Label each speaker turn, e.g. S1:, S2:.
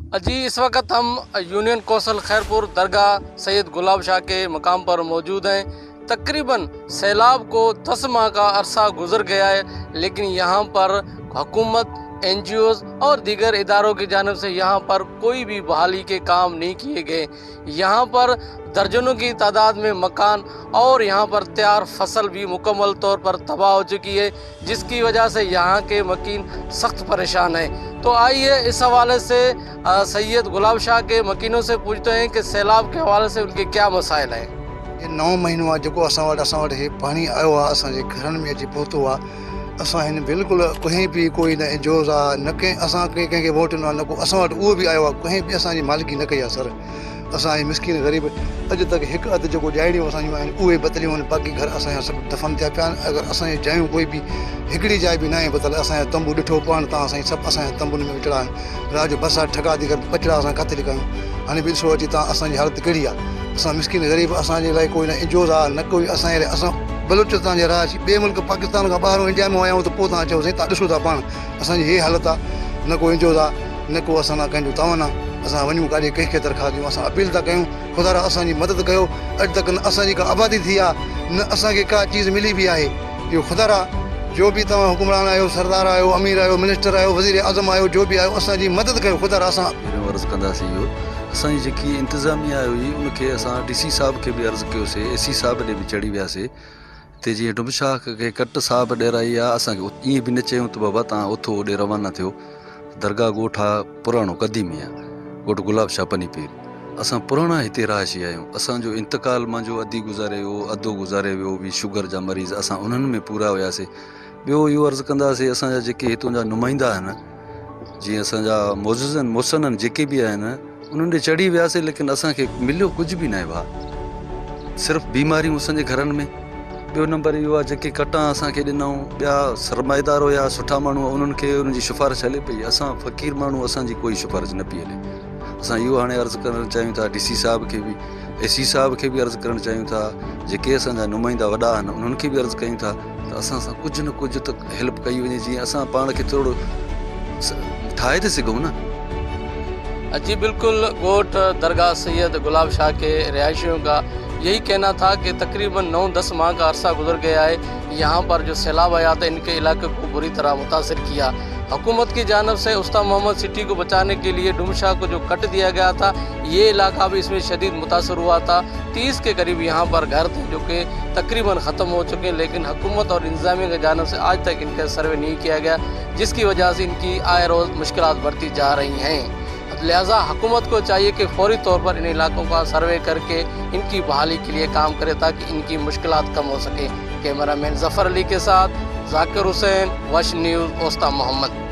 S1: जी इस वक्त हम union council Khairpur दरगाह सैयद गुलाब शाह के मकाम पर मौजूद हैं। तकरीबन सैलाब को 10 माह का अरसा गुजर गया है, लेकिन यहाँ पर हुकूमत, NGOs और दीगर इदारों की जानिब से यहाँ पर कोई भी बहाली के काम नहीं किए गए। यहाँ पर दर्जनों की तादाद में मकान और यहाँ पर तैयार फसल भी मुकम्मल तौर पर तबाह हो चुकी है, जिसकी वजह से यहाँ के मकीन सख्त परेशान हैं। तो आइए इस हवाले से सैयद गुलाब शाह के मकीनों से पूछते हैं कि सैलाब के हवाले से उनके क्या मसाइल हैं।
S2: ये 9 महीनों आहे जेको असां वटि हे पाणी आयो आहे, असांजे घरनि में अची पहुतो आहे। असां हिन बिल्कुलु कहीं बि कोई न एंजोज़ आहे, न कंहिं असां कंहिंखे वोट ॾिनो आहे, न को असां वटि उहो बि आयो आहे, कहीं बि असांजी मालिकी न कई आहे। सर असां हे मिसकिन ग़रीब अॼु तक हिकु अधु जेको ॼाइड़ियूं असांजियूं आहिनि उहे बदिलियूं आहिनि, बाक़ी घर असांजा सभु दफ़न थिया पिया आहिनि। अगरि असांजी जायूं कोई बि हिकिड़ी जाइ बि न आहे बदल, असांजा तंबू ॾिठो पाण तव्हां साईं, सभु असांजे तंबुनि में विचड़ा आहिनि। राति जो बरसाति ठका थी करे पचड़ा असां किथे थी कयूं। हाणे बि ॾिसो अची तव्हां असांजी हालति कहिड़ी आहे। असां मिसकिन ग़रीब, असांजे लाइ कोई न एंजोज़ आहे, न कोई असांजे लाइ। असां बलूचिस्तान जे राह ॿिए मुल्क पाकिस्तान खां ॿाहिरों इंडिया में आया आहियूं, त पोइ तव्हां चओ साईं तव्हां ॾिसो था पाण असांजी इहे हालति आहे। न को एंजोज़ आहे, न को असां कंहिंजो तवन आहे। असां वञूं काॾे कंहिंखे दरख़्वास्त ॾियूं, असां अपील था कयूं ख़ुदा असांजी मदद कयो। अॼु तक न असांजी का आबादी थी आहे, न असांखे का चीज़ मिली बि आहे। इहो ख़ुदा जो बि तव्हां हुकुमरान आहियो, सरदार आहियो, अमीर आहियो, मिनिस्टर आहियो, वज़ीर आज़म आहियो, जो बि आहियो, असांजी मदद कयो ख़ुदा। असां
S3: अर्ज़ु कंदासीं इहो असांजी जेकी इंतिज़ामिया हुई उनखे असां DC साहिब खे बि अर्ज़ु कयोसीं, AC साहिब ॾे बि चढ़ी वियासीं। हिते जीअं डुमशाह खे कट साहिब ॾेराई आहे, असांखे ईअं बि न चयूं त बाबा तव्हां उथो होॾे रवाना थियो। दरगाह ॻोठ आहे पुराणो क़दीमी आहे, ॻोठ गुलाब शाह पनी पीर। असां पुराणा हिते रहाइशी आहियूं। असांजो इंतकाल मुंहिंजो अधी गुज़ारे वियो, अधो गुज़ारे वियो बि, शुगर जा मरीज़ असां उन्हनि में पूरा हुयासीं। ॿियो इहो अर्ज़ु कंदासीं असांजा जेके हितां जा नुमाइंदा आहिनि, जीअं असांजा मोज़िज़नि मुहसिननि जेके बि आहिनि, उन्हनि ॾे चढ़ी वियासीं, लेकिन असांखे मिलियो कुझु बि न आहे भाउ, सिर्फ़ु बीमारियूं असांजे घरनि में। ॿियो नंबर इहो आहे जेके कटां असांखे ॾिनऊं, ॿिया सरमाएदार हुया, सुठा माण्हू, उन्हनि खे उन्हनि जी सिफ़ारिश हले पई। असां फ़क़ीर माण्हू, असांजी कोई सिफ़ारिश न पई हले। असां इहो हाणे अर्ज़ु करणु चाहियूं था DC साहिब खे बि, AC साहिब खे बि अर्ज़ु करणु चाहियूं था, जेके असांजा नुमाइंदा वॾा आहिनि उन्हनि खे बि अर्ज़ु कयूं था त असां सां कुझु न कुझु त हेल्प कई वञे, जीअं असां पाण खे थोरो ठाहे था सघूं न।
S1: जी बिल्कुल, ॻोठ दरगाह सैयद गुलाब शाह के रिहायशियों का यही कहना था कि तकरीबन 9-10 माह का अरसा गुजर गया है। यहाँ पर जो सैलाब आया था इनके इलाके को बुरी तरह मुतासर किया। हुकूमत की जानब से उस्ताद मोहम्मद सिटी को बचाने के लिए डुमशाह को जो कट दिया गया था, ये इलाका भी इसमें शदीद मुतासर हुआ था। 30 के करीब यहाँ पर घर थे जो कि तकरीबन ख़त्म हो चुके हैं, लेकिन हुकूमत और इंतज़ामिया की जानब से आज तक इनका सर्वे नहीं किया गया, जिसकी वजह से इनकी आए रोज़ मुश्किलात बढ़ती जा रही हैं। लिहाजा हुकूमत को चाहिए कि फौरी तौर पर इन इलाकों का सर्वे करके इनकी बहाली के लिए काम करे, ताकि इनकी मुश्किलात कम हो सके। कैमरामैन ज़फ़र अली के साथ ज़ाकिर हुसैन, वश न्यूज़, उस्ताद मोहम्मद।